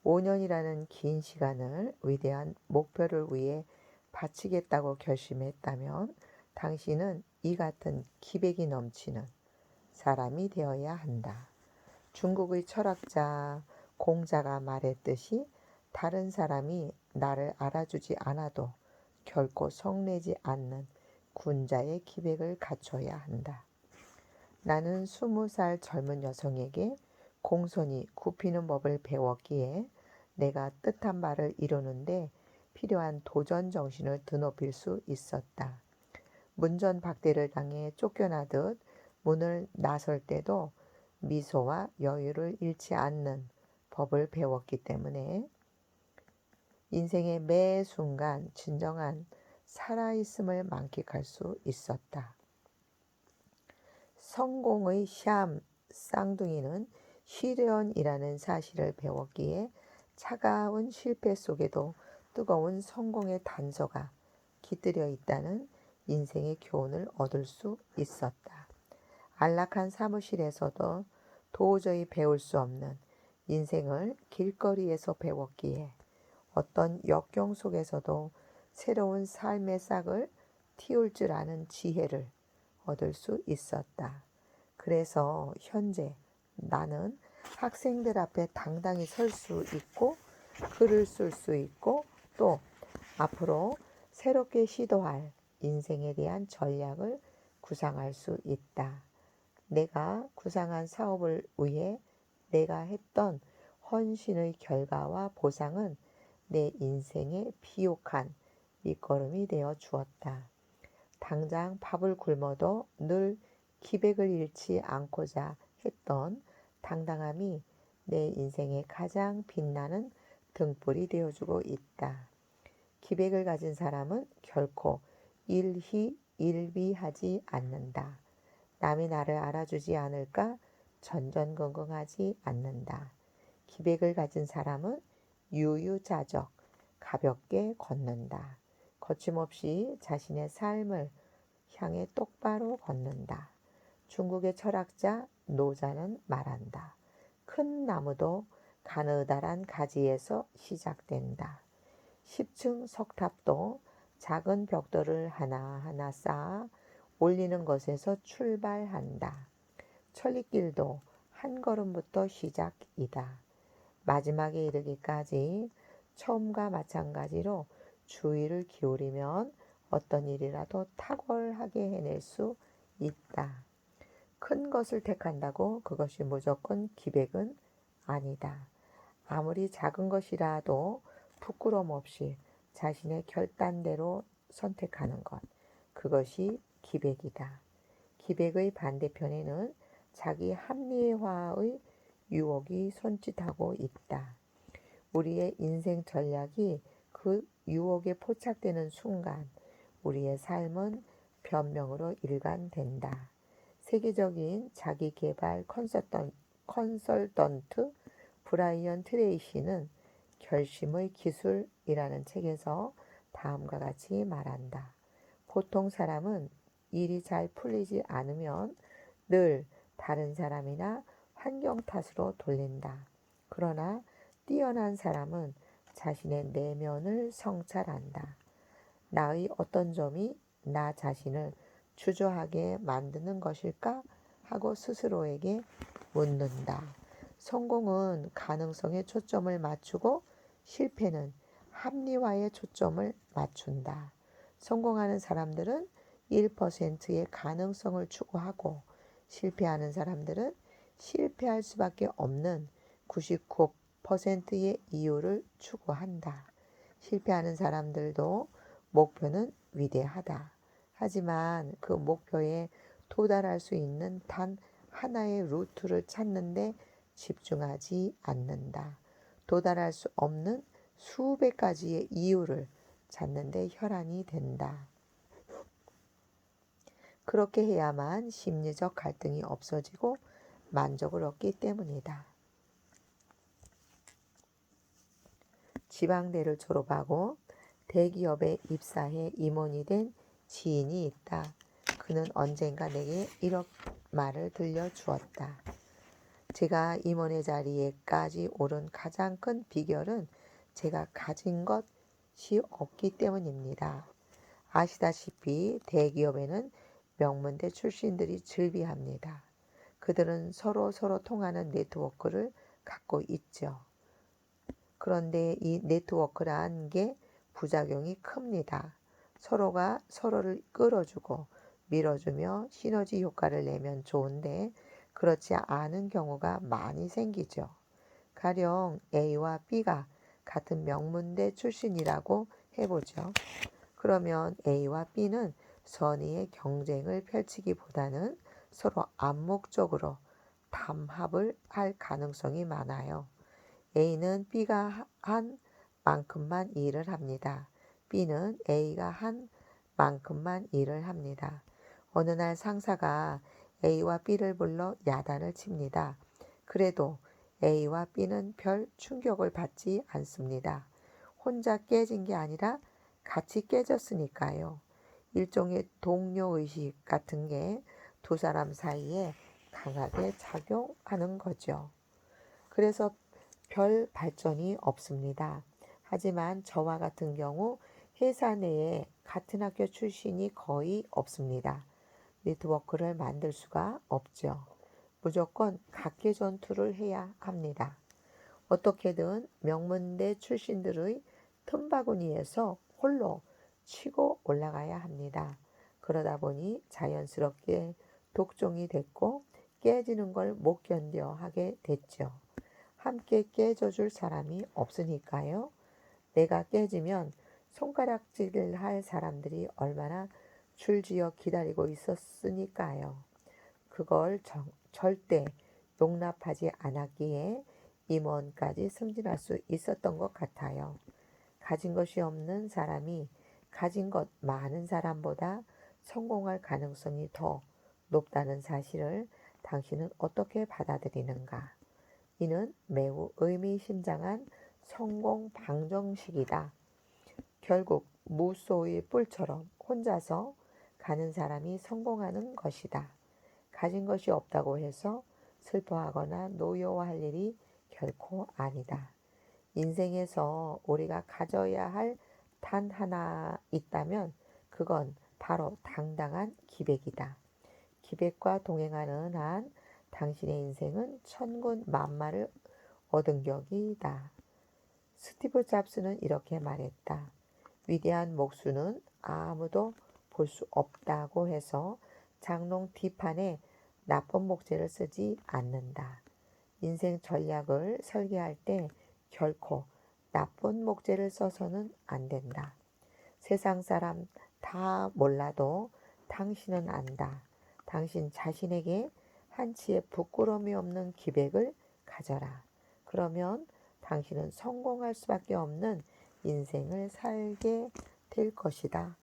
5년이라는 긴 시간을 위대한 목표를 위해 바치겠다고 결심했다면 당신은 이 같은 기백이 넘치는 사람이 되어야 한다. 중국의 철학자 공자가 말했듯이 다른 사람이 나를 알아주지 않아도 결코 성내지 않는 군자의 기백을 갖춰야 한다. 나는 20살 젊은 여성에게 공손히 굽히는 법을 배웠기에 내가 뜻한 바를 이루는데 필요한 도전 정신을 드높일 수 있었다. 문전박대를 당해 쫓겨나듯 문을 나설 때도 미소와 여유를 잃지 않는 법을 배웠기 때문에 인생의 매 순간 진정한 살아있음을 만끽할 수 있었다. 성공의 샴 쌍둥이는 시련이라는 사실을 배웠기에 차가운 실패 속에도 뜨거운 성공의 단서가 깃들여 있다는 인생의 교훈을 얻을 수 있었다. 안락한 사무실에서도 도저히 배울 수 없는 인생을 길거리에서 배웠기에 어떤 역경 속에서도 새로운 삶의 싹을 틔울 줄 아는 지혜를 얻을 수 있었다. 그래서 현재 나는 학생들 앞에 당당히 설 수 있고 글을 쓸 수 있고 또 앞으로 새롭게 시도할 인생에 대한 전략을 구상할 수 있다. 내가 구상한 사업을 위해 내가 했던 헌신의 결과와 보상은 내 인생의 비옥한 밑거름이 되어 주었다. 당장 밥을 굶어도 늘 기백을 잃지 않고자 했던 당당함이 내 인생의 가장 빛나는 등불이 되어주고 있다. 기백을 가진 사람은 결코 일희일비하지 않는다. 남이 나를 알아주지 않을까 전전긍긍하지 않는다. 기백을 가진 사람은 유유자적, 가볍게 걷는다. 거침없이 자신의 삶을 향해 똑바로 걷는다. 중국의 철학자 노자는 말한다. 큰 나무도 가느다란 가지에서 시작된다. 10층 석탑도 작은 벽돌을 하나하나 쌓아 올리는 것에서 출발한다. 천리길도 한 걸음부터 시작이다. 마지막에 이르기까지 처음과 마찬가지로 주의를 기울이면 어떤 일이라도 탁월하게 해낼 수 있다. 큰 것을 택한다고 그것이 무조건 기백은 아니다. 아무리 작은 것이라도 부끄럼 없이 자신의 결단대로 선택하는 것, 그것이 기백이다. 기백의 반대편에는 자기 합리화의 유혹이 손짓하고 있다. 우리의 인생 전략이 그 유혹에 포착되는 순간 우리의 삶은 변명으로 일관된다. 세계적인 자기개발 컨설턴트 브라이언 트레이시는 결심의 기술이라는 책에서 다음과 같이 말한다. 보통 사람은 일이 잘 풀리지 않으면 늘 다른 사람이나 환경 탓으로 돌린다. 그러나 뛰어난 사람은 자신의 내면을 성찰한다. 나의 어떤 점이 나 자신을 주저하게 만드는 것일까 하고 스스로에게 묻는다. 성공은 가능성에 초점을 맞추고 실패는 합리화에 초점을 맞춘다. 성공하는 사람들은 1%의 가능성을 추구하고 실패하는 사람들은 실패할 수밖에 없는 99%의 이유를 추구한다. 실패하는 사람들도 목표는 위대하다. 하지만 그 목표에 도달할 수 있는 단 하나의 루트를 찾는데 집중하지 않는다. 도달할 수 없는 수백 가지의 이유를 찾는데 혈안이 된다. 그렇게 해야만 심리적 갈등이 없어지고 만족을 얻기 때문이다. 지방대를 졸업하고 대기업에 입사해 임원이 된 지인이 있다. 그는 언젠가 내게 이런 말을 들려주었다. 제가 임원의 자리에까지 오른 가장 큰 비결은 제가 가진 것이 없기 때문입니다. 아시다시피 대기업에는 명문대 출신들이 즐비합니다. 그들은 서로 통하는 네트워크를 갖고 있죠. 그런데 이 네트워크란 게 부작용이 큽니다. 서로가 서로를 끌어주고 밀어주며 시너지 효과를 내면 좋은데 그렇지 않은 경우가 많이 생기죠. 가령 A와 B가 같은 명문대 출신이라고 해보죠. 그러면 A와 B는 선의의 경쟁을 펼치기보다는 서로 암묵적으로 담합을 할 가능성이 많아요. A는 B가 한 만큼만 일을 합니다. B는 A가 한 만큼만 일을 합니다. 어느 날 상사가 A와 B를 불러 야단을 칩니다. 그래도 A와 B는 별 충격을 받지 않습니다. 혼자 깨진 게 아니라 같이 깨졌으니까요. 일종의 동료의식 같은 게 두 사람 사이에 강하게 작용하는 거죠. 그래서 별 발전이 없습니다. 하지만 저와 같은 경우 회사 내에 같은 학교 출신이 거의 없습니다. 네트워크를 만들 수가 없죠. 무조건 각계 전투를 해야 합니다. 어떻게든 명문대 출신들의 틈바구니에서 홀로 치고 올라가야 합니다. 그러다 보니 자연스럽게 독종이 됐고 깨지는 걸 못 견뎌 하게 됐죠. 함께 깨져줄 사람이 없으니까요. 내가 깨지면 손가락질을 할 사람들이 얼마나 줄지어 기다리고 있었으니까요. 그걸 절대 용납하지 않았기에 임원까지 승진할 수 있었던 것 같아요. 가진 것이 없는 사람이 가진 것 많은 사람보다 성공할 가능성이 더 높다는 사실을 당신은 어떻게 받아들이는가? 이는 매우 의미심장한 성공 방정식이다. 결국 무소의 뿔처럼 혼자서 가는 사람이 성공하는 것이다. 가진 것이 없다고 해서 슬퍼하거나 노여워할 일이 결코 아니다. 인생에서 우리가 가져야 할 단 하나 있다면 그건 바로 당당한 기백이다. 기백과 동행하는 한 당신의 인생은 천군 만마를 얻은 격이다. 스티브 잡스는 이렇게 말했다. 위대한 목수는 아무도 볼 수 없다고 해서 장롱 뒷판에 나쁜 목재를 쓰지 않는다. 인생 전략을 설계할 때 결코 나쁜 목재를 써서는 안 된다. 세상 사람 다 몰라도 당신은 안다. 당신 자신에게 한치의 부끄러움이 없는 기백을 가져라. 그러면 당신은 성공할 수밖에 없는 인생을 살게 될 것이다.